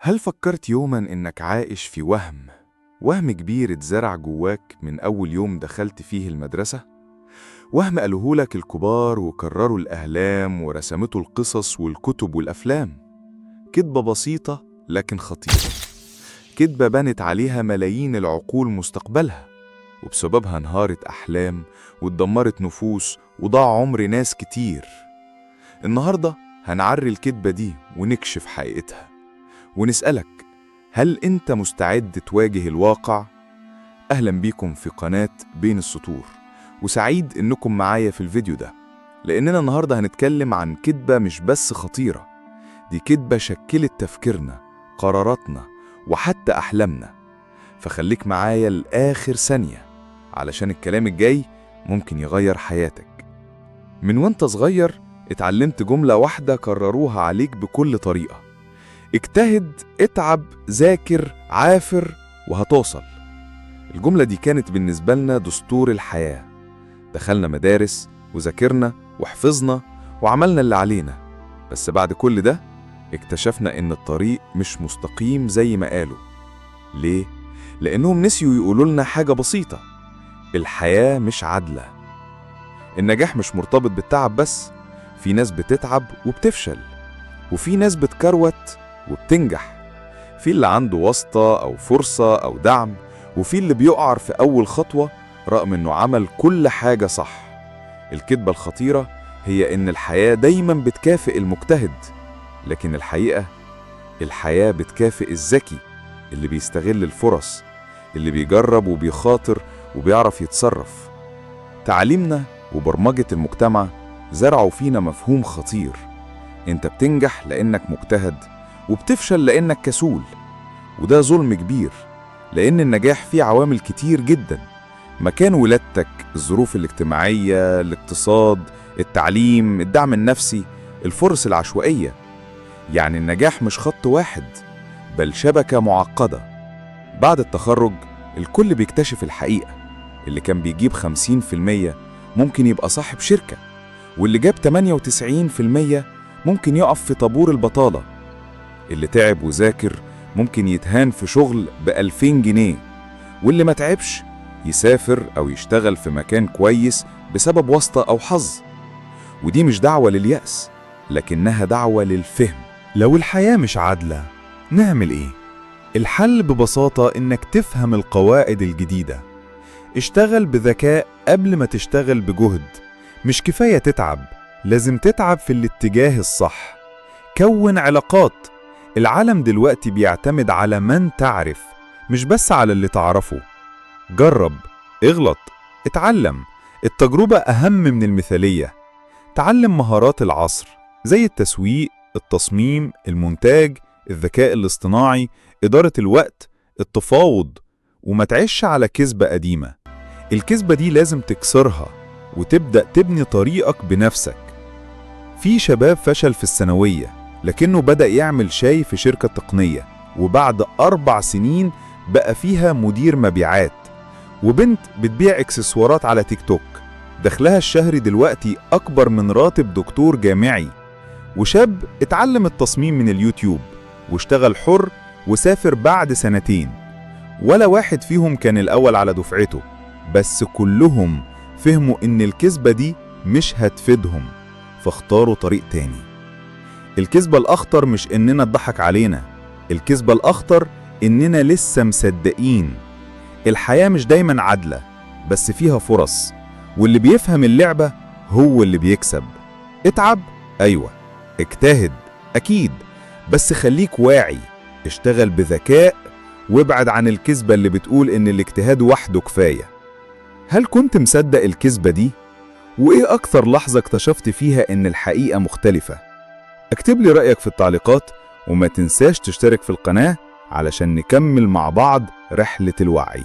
هل فكرت يوما إنك عايش في وهم كبير اتزرع جواك من أول يوم دخلت فيه المدرسة؟ وهم قالوهولك الكبار وكرروا الأهلام ورسمته القصص والكتب والأفلام. كدبة بسيطة لكن خطيرة، كدبة بنت عليها ملايين العقول مستقبلها، وبسببها انهارت أحلام واتدمرت نفوس وضاع عمر ناس كتير. النهاردة هنعري الكدبة دي ونكشف حقيقتها ونسألك، هل أنت مستعد تواجه الواقع؟ أهلا بيكم في قناة بين السطور، وسعيد إنكم معايا في الفيديو ده، لأننا النهاردة هنتكلم عن كدبة مش بس خطيرة، دي كدبة شكلت تفكيرنا، قراراتنا، وحتى أحلامنا. فخليك معايا لآخر ثانية، علشان الكلام الجاي ممكن يغير حياتك. من وانت صغير اتعلمت جملة واحدة كرروها عليك بكل طريقة: اجتهد، اتعب، ذاكر، عافر، وهتوصل. الجملة دي كانت بالنسبة لنا دستور الحياة. دخلنا مدارس وذاكرنا وحفظنا وعملنا اللي علينا، بس بعد كل ده اكتشفنا ان الطريق مش مستقيم زي ما قالوا. ليه؟ لانهم نسيوا يقولوا لنا حاجة بسيطة: الحياة مش عادلة. النجاح مش مرتبط بالتعب بس، في ناس بتتعب وبتفشل، وفي ناس بتكروت وبتنجح، في اللي عنده واسطة أو فرصة أو دعم، وفي اللي بيقعر في أول خطوة رغم إنه عمل كل حاجة صح. الكدبة الخطيرة هي إن الحياة دايماً بتكافئ المجتهد، لكن الحياة بتكافئ الذكي اللي بيستغل الفرص، اللي بيجرب وبيخاطر وبيعرف يتصرف. تعليمنا وبرمجة المجتمع زرعوا فينا مفهوم خطير: انت بتنجح لانك مجتهد، وبتفشل لانك كسول. وده ظلم كبير، لان النجاح فيه عوامل كتير جدا: مكان ولادتك، الظروف الاجتماعية، الاقتصاد، التعليم، الدعم النفسي، الفرص العشوائية. يعني النجاح مش خط واحد، بل شبكة معقدة. بعد التخرج الكل بيكتشف الحقيقة: اللي كان بيجيب 50% ممكن يبقى صاحب شركة، واللي جاب 98% ممكن يقف في طابور البطالة. اللي تعب وذاكر ممكن يتهان في شغل ب2000 جنيه، واللي ما تعبش يسافر أو يشتغل في مكان كويس بسبب واسطة أو حظ. ودي مش دعوة لليأس، لكنها دعوة للفهم. لو الحياة مش عادلة نعمل إيه؟ الحل ببساطة إنك تفهم القواعد الجديدة. اشتغل بذكاء قبل ما تشتغل بجهد. مش كفاية تتعب، لازم تتعب في الاتجاه الصح. كون علاقات. العالم دلوقتي بيعتمد على من تعرف، مش بس على اللي تعرفه. جرب، اغلط، اتعلم. التجربة أهم من المثالية. تعلم مهارات العصر زي التسويق، التصميم، المونتاج، الذكاء الاصطناعي، إدارة الوقت، التفاوض. وما تعيش على كذبة قديمة. الكذبة دي لازم تكسرها وتبدأ تبني طريقك بنفسك. في شباب فشل في الثانوية لكنه بدأ يعمل شاي في شركة تقنية، وبعد 4 سنين بقى فيها مدير مبيعات. وبنت بتبيع اكسسوارات على تيك توك دخلها الشهري دلوقتي أكبر من راتب دكتور جامعي. وشاب اتعلم التصميم من اليوتيوب واشتغل حر وسافر بعد 2 سنين. ولا واحد فيهم كان الأول على دفعته، بس كلهم فهموا إن الكذبة دي مش هتفيدهم، فاختاروا طريق تاني. الكذبة الأخطر مش إننا اتضحك علينا، الكذبة الأخطر إننا لسه مصدقين. الحياة مش دايما عادلة، بس فيها فرص، واللي بيفهم اللعبة هو اللي بيكسب. اتعب، أيوة. اجتهد، أكيد، بس خليك واعي. اشتغل بذكاء، وابعد عن الكذبة اللي بتقول إن الاجتهاد وحده كفاية. هل كنت مصدق الكذبة دي؟ وإيه أكثر لحظة اكتشفت فيها إن الحقيقة مختلفة؟ اكتب لي رأيك في التعليقات، وما تنساش تشترك في القناة علشان نكمل مع بعض رحلة الوعي.